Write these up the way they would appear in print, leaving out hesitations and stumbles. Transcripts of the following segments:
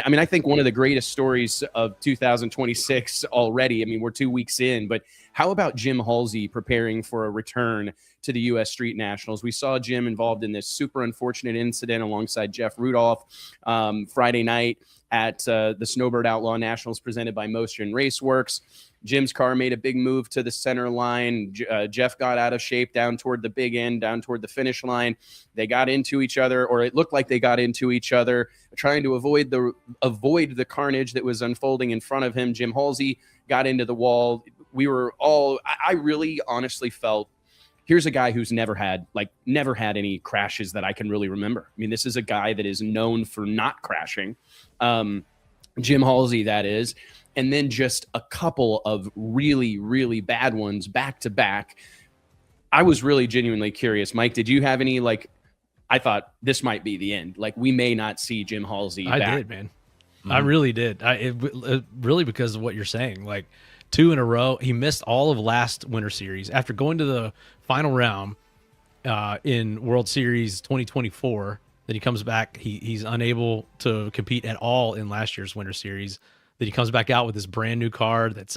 I mean, I think one of the greatest stories of 2026 already. I mean, we're 2 weeks in, but how about Jim Halsey preparing for a return to the U.S. Street Nationals? We saw Jim involved in this super unfortunate incident alongside Jeff Rudolph Friday night at the Snowbird Outlaw Nationals presented by Motion Raceworks. Jim's car made a big move to the center line. Jeff got out of shape down toward the big end, down toward the finish line. They got into each other, or it looked like they got into each other, trying to avoid the carnage that was unfolding in front of him. Jim Halsey got into the wall. We were all, I really honestly felt, here's a guy who's never had any crashes that I can really remember. I mean, this is a guy that is known for not crashing. Jim Halsey, that is. And then just a couple of really, really bad ones back to back. I was really genuinely curious. Mike, did you have any, I thought this might be the end. Like, we may not see Jim Halsey back. I did, man. Mm-hmm. I really did. Really because of what you're saying. Like, 2 in a row. He missed all of last Winter Series. After going to the final round in World Series 2024, then he comes back. He's unable to compete at all in last year's Winter Series. That he comes back out with this brand new car that's,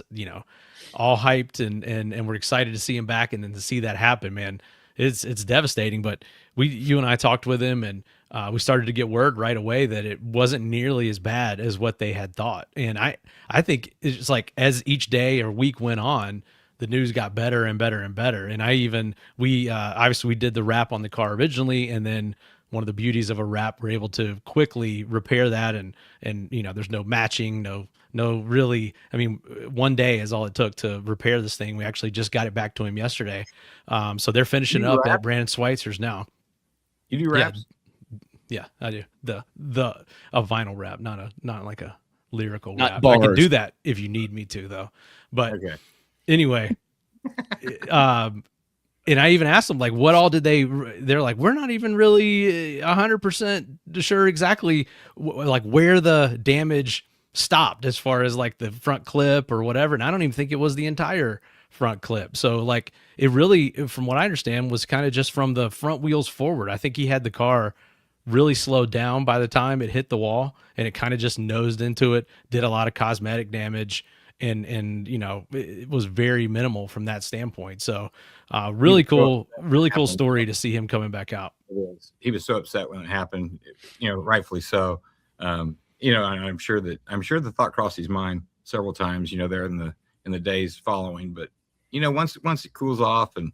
all hyped and we're excited to see him back. And then to see that happen, man, it's devastating. But you and I talked with him, and we started to get word right away that it wasn't nearly as bad as what they had thought. And I think it's like as each day or week went on, the news got better and better and better. And we obviously we did the wrap on the car originally, and then one of the beauties of a wrap, we're able to quickly repair that, and there's no matching, no really. I mean, one day is all it took to repair this thing. We actually just got it back to him yesterday, so they're finishing up at Brandon Schweitzer's now. You do wraps? Yeah, I do. A vinyl wrap, not like a lyrical not wrap. Bars. I can do that if you need me to, though. But okay. Anyway. And I even asked them, like, what all did they're like, we're not even really 100% sure exactly where the damage stopped as far as like the front clip or whatever. And I don't even think it was the entire front clip. So like it really, from what I understand, was kind of just from the front wheels forward. I think he had the car really slowed down by the time it hit the wall, and it kind of just nosed into it, did a lot of cosmetic damage. And it was very minimal from that standpoint. So really cool story to see him coming back out. He was so upset when it happened, rightfully so. And I'm sure the thought crossed his mind several times, there in the days following. But once it cools off and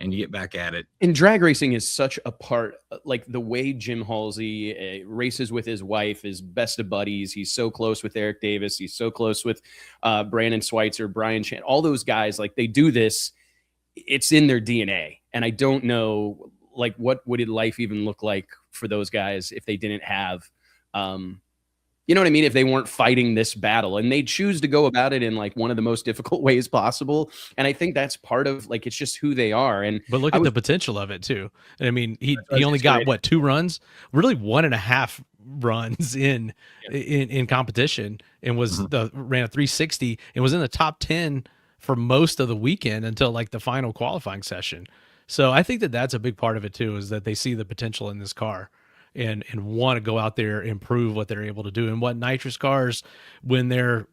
you get back at it. And drag racing is such a part, like the way Jim Halsey races with his wife, is best of buddies. He's so close with Eric Davis. He's so close with Brandon Schweitzer, Brian Chan, all those guys. Like, they do this. It's in their DNA. And I don't know, like, what would life even look like for those guys if they didn't have, you know what I mean? If they weren't fighting this battle, and they choose to go about it in like one of the most difficult ways possible. And I think that's part of, like, it's just who they are. But look at the potential of it too. I mean, he only got 2 runs, really 1.5 runs in competition, and ran a 360 and was in the top 10 for most of the weekend until like the final qualifying session. So I think that's a big part of it too, is that they see the potential in this car. And want to go out there and prove what they're able to do. And what nitrous cars, when they're,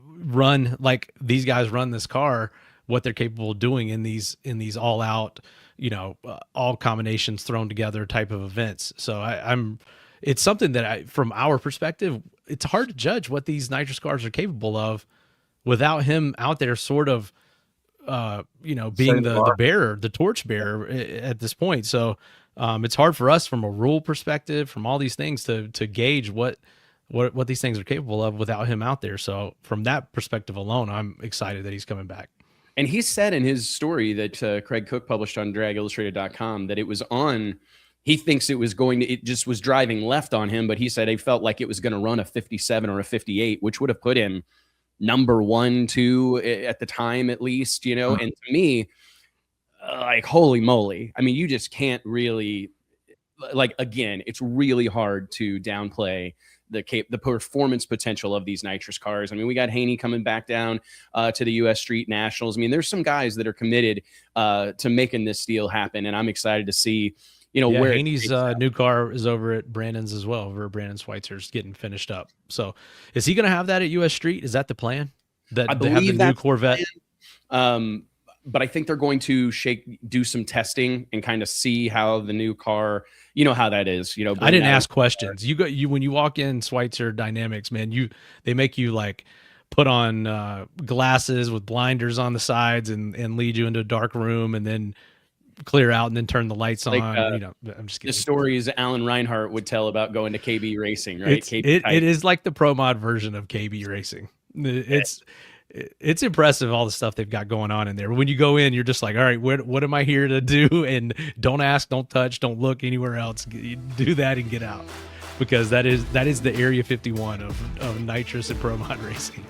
run like these guys run this car, what they're capable of doing in these all out, all combinations thrown together type of events. So it's something that from our perspective, it's hard to judge what these nitrous cars are capable of without him out there sort of, being the bearer, the torch bearer at this point. So, it's hard for us from a rule perspective, from all these things to gauge what these things are capable of without him out there. So from that perspective alone, I'm excited that he's coming back. And he said in his story that Craig Cook published on dragillustrated.com that it was he thinks it just was driving left on him, but he said he felt like it was going to run a 57 or a 58, which would have put him number 1, 2 at the time, at least, and to me, like, holy moly. I mean, you just can't really, like, again, it's really hard to downplay the performance potential of these nitrous cars. I mean, we got Haney coming back down to the U.S. Street Nationals. I mean, there's some guys that are committed to making this deal happen, and I'm excited to see, you know, Yeah, where Haney's new car is over at Brandon's as well, over Brandon Schweitzer's getting finished up. So is he going to have that at US Street? Is that the plan? That I they have the believe new that's the Corvette? But I think they're going to do some testing and kind of see how the new car, you know, how that is, you know. I didn't ask questions. When you walk in Schweitzer Dynamics, man, they make you like put on glasses with blinders on the sides and lead you into a dark room and then clear out and then turn the lights on. You know, I'm just kidding. The stories Alan Reinhart would tell about going to KB Racing, right? It is like the Pro Mod version of KB Racing. It's impressive, all the stuff they've got going on in there. When you go in, you're just like, all right, what am I here to do? And don't ask, don't touch, don't look anywhere else. You do that and get out, because that is the Area 51 of nitrous and Pro Mod racing.